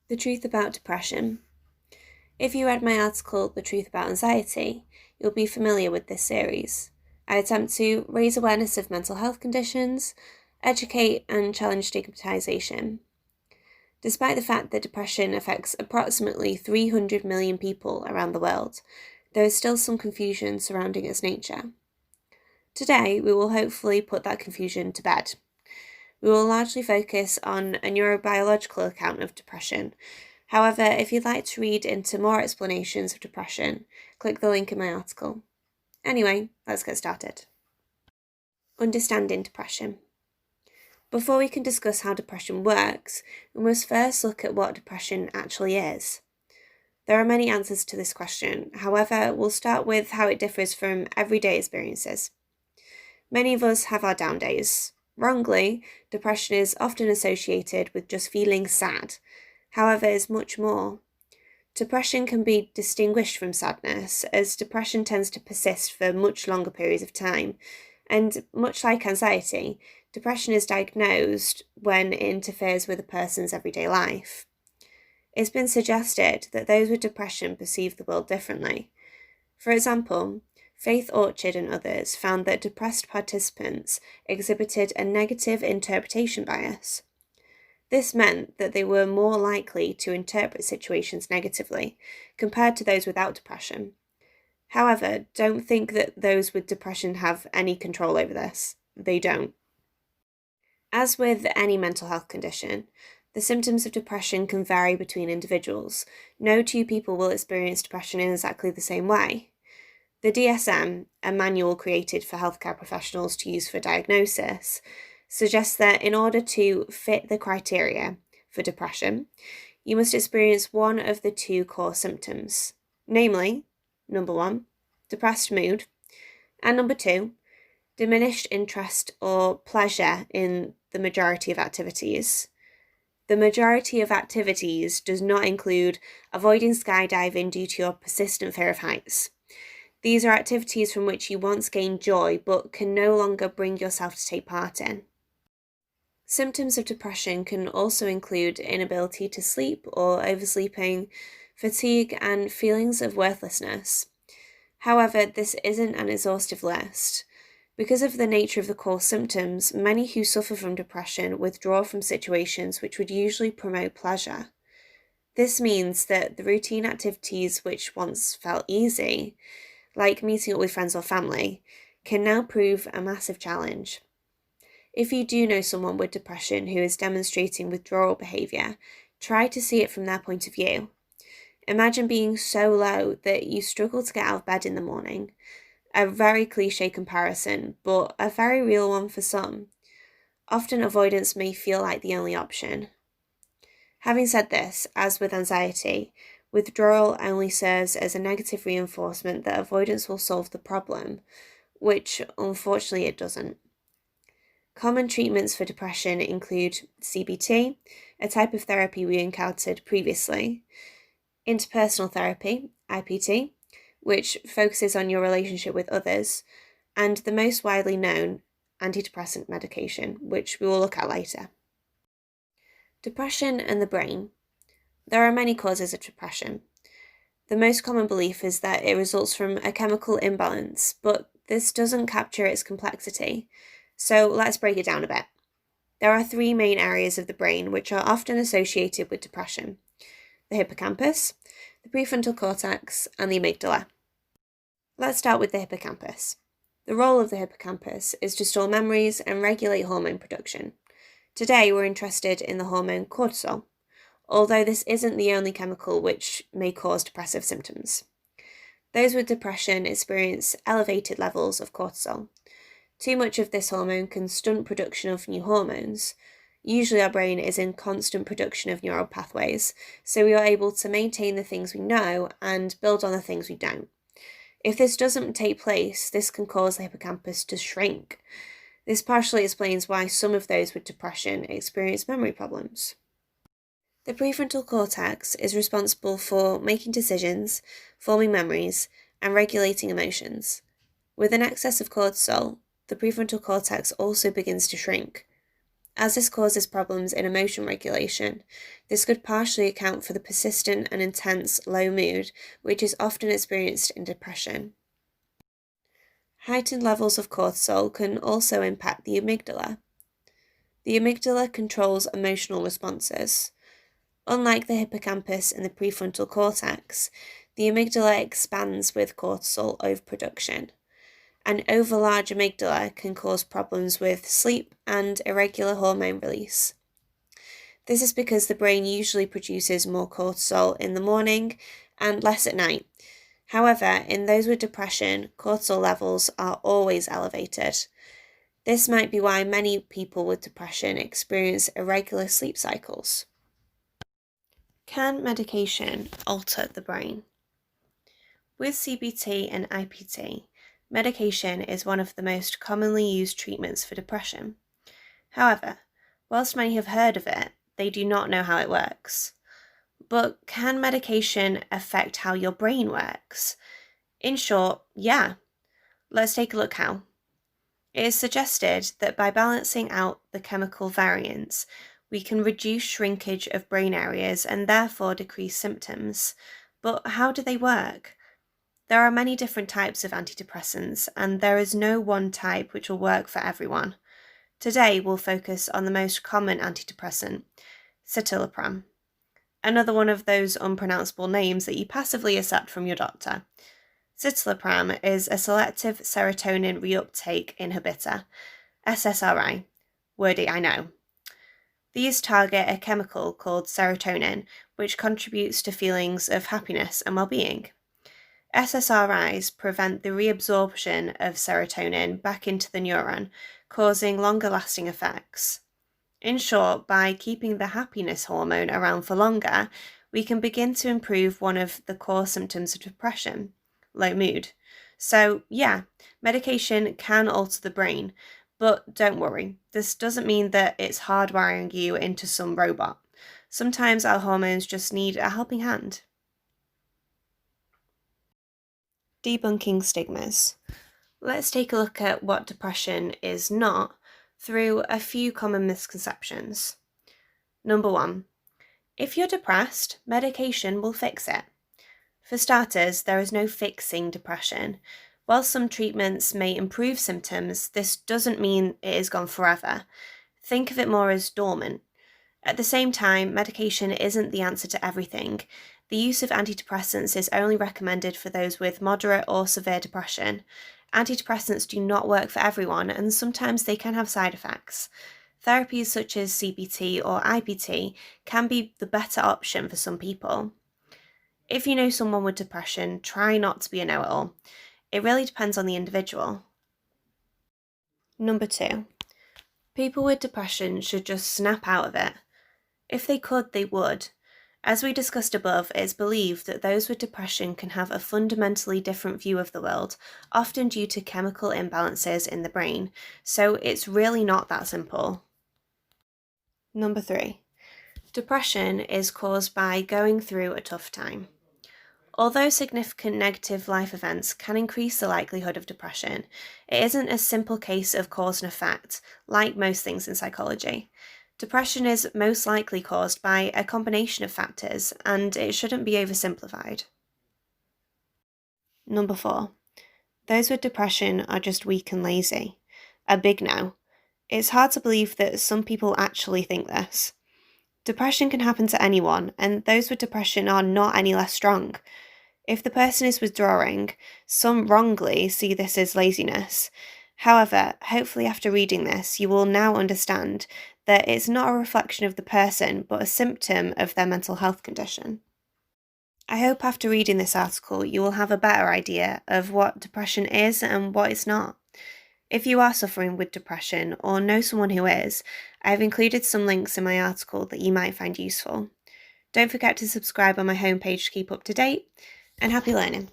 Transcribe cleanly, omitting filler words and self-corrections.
The truth about depression. If you read my article, The Truth About Anxiety, you'll be familiar with this series. I attempt to raise awareness of mental health conditions, educate and challenge stigmatization. Despite the fact that depression affects approximately 300 million people around the world, there is still some confusion surrounding its nature. Today, we will hopefully put that confusion to bed. We will largely focus on a neurobiological account of depression. However, if you'd like to read into more explanations of depression, click the link in my article. Anyway, let's get started. Understanding depression. Before we can discuss how depression works, we must first look at what depression actually is. There are many answers to this question, however, we'll start with how it differs from everyday experiences. Many of us have our down days. Wrongly, depression is often associated with just feeling sad. However, it's much more. Depression can be distinguished from sadness, as depression tends to persist for much longer periods of time, and much like anxiety, depression is diagnosed when it interferes with a person's everyday life. It's been suggested that those with depression perceive the world differently. For example, Faith Orchard and others found that depressed participants exhibited a negative interpretation bias. This meant that they were more likely to interpret situations negatively compared to those without depression. However, don't think that those with depression have any control over this. They don't. As with any mental health condition, the symptoms of depression can vary between individuals. No two people will experience depression in exactly the same way. The DSM, a manual created for healthcare professionals to use for diagnosis, suggests that in order to fit the criteria for depression, you must experience one of the two core symptoms, namely, number 1, depressed mood, and number 2, diminished interest or pleasure in the majority of activities. The majority of activities does not include avoiding skydiving due to your persistent fear of heights. These are activities from which you once gained joy but can no longer bring yourself to take part in. Symptoms of depression can also include inability to sleep or oversleeping, fatigue, and feelings of worthlessness. However, this isn't an exhaustive list. Because of the nature of the core symptoms, many who suffer from depression withdraw from situations which would usually promote pleasure. This means that the routine activities which once felt easy, like meeting up with friends or family, can now prove a massive challenge. If you do know someone with depression who is demonstrating withdrawal behaviour, try to see it from their point of view. Imagine being so low that you struggle to get out of bed in the morning. A very cliche comparison, but a very real one for some. Often avoidance may feel like the only option. Having said this, as with anxiety, withdrawal only serves as a negative reinforcement that avoidance will solve the problem, which unfortunately it doesn't. Common treatments for depression include CBT, a type of therapy we encountered previously, interpersonal therapy, IPT, which focuses on your relationship with others, and the most widely known, antidepressant medication, which we will look at later. Depression and the brain. There are many causes of depression. The most common belief is that it results from a chemical imbalance, but this doesn't capture its complexity. So let's break it down a bit. There are 3 main areas of the brain which are often associated with depression: the hippocampus, the prefrontal cortex, and the amygdala. Let's start with the hippocampus. The role of the hippocampus is to store memories and regulate hormone production. Today we're interested in the hormone cortisol, although this isn't the only chemical which may cause depressive symptoms. Those with depression experience elevated levels of cortisol. Too much of this hormone can stunt production of new hormones. Usually our brain is in constant production of neural pathways, so we are able to maintain the things we know and build on the things we don't. If this doesn't take place, this can cause the hippocampus to shrink. This partially explains why some of those with depression experience memory problems. The prefrontal cortex is responsible for making decisions, forming memories, and regulating emotions. With an excess of cortisol, the prefrontal cortex also begins to shrink. As this causes problems in emotion regulation, this could partially account for the persistent and intense low mood, which is often experienced in depression. Heightened levels of cortisol can also impact the amygdala. The amygdala controls emotional responses. Unlike the hippocampus and the prefrontal cortex, the amygdala expands with cortisol overproduction. An overlarge amygdala can cause problems with sleep and irregular hormone release. This is because the brain usually produces more cortisol in the morning and less at night. However, in those with depression, cortisol levels are always elevated. This might be why many people with depression experience irregular sleep cycles. Can medication alter the brain? With CBT and IPT, medication is one of the most commonly used treatments for depression. However, whilst many have heard of it, they do not know how it works. But can medication affect how your brain works? In short, yeah. Let's take a look how. It is suggested that by balancing out the chemical variants, we can reduce shrinkage of brain areas and therefore decrease symptoms. But how do they work? There are many different types of antidepressants, and there is no one type which will work for everyone. Today, we'll focus on the most common antidepressant, citalopram. Another one of those unpronounceable names that you passively accept from your doctor. Citalopram is a selective serotonin reuptake inhibitor, SSRI. Wordy, I know. These target a chemical called serotonin, which contributes to feelings of happiness and well-being. SSRIs prevent the reabsorption of serotonin back into the neuron, causing longer-lasting effects. In short, by keeping the happiness hormone around for longer, we can begin to improve one of the core symptoms of depression, low mood. So yeah, medication can alter the brain, but don't worry, this doesn't mean that it's hardwiring you into some robot. Sometimes our hormones just need a helping hand. Debunking stigmas. Let's take a look at what depression is not through a few common misconceptions. Number 1. If you're depressed, medication will fix it. For starters, there is no fixing depression. While some treatments may improve symptoms, this doesn't mean it is gone forever. Think of it more as dormant. At the same time, medication isn't the answer to everything. The use of antidepressants is only recommended for those with moderate or severe depression. Antidepressants do not work for everyone, and sometimes they can have side effects. Therapies such as CBT or IPT can be the better option for some people. If you know someone with depression, try not to be a know-it-all. It really depends on the individual. Number 2. People with depression should just snap out of it. If they could, they would. As we discussed above, it is believed that those with depression can have a fundamentally different view of the world, often due to chemical imbalances in the brain, so it's really not that simple. Number 3. Depression is caused by going through a tough time. Although significant negative life events can increase the likelihood of depression, it isn't a simple case of cause and effect, like most things in psychology. Depression is most likely caused by a combination of factors, and it shouldn't be oversimplified. Number 4. Those with depression are just weak and lazy. A big no. It's hard to believe that some people actually think this. Depression can happen to anyone, and those with depression are not any less strong. If the person is withdrawing, some wrongly see this as laziness. However, hopefully after reading this, you will now understand that it's not a reflection of the person, but a symptom of their mental health condition. I hope after reading this article, you will have a better idea of what depression is and what it's not. If you are suffering with depression or know someone who is, I have included some links in my article that you might find useful. Don't forget to subscribe on my homepage to keep up to date, and happy learning!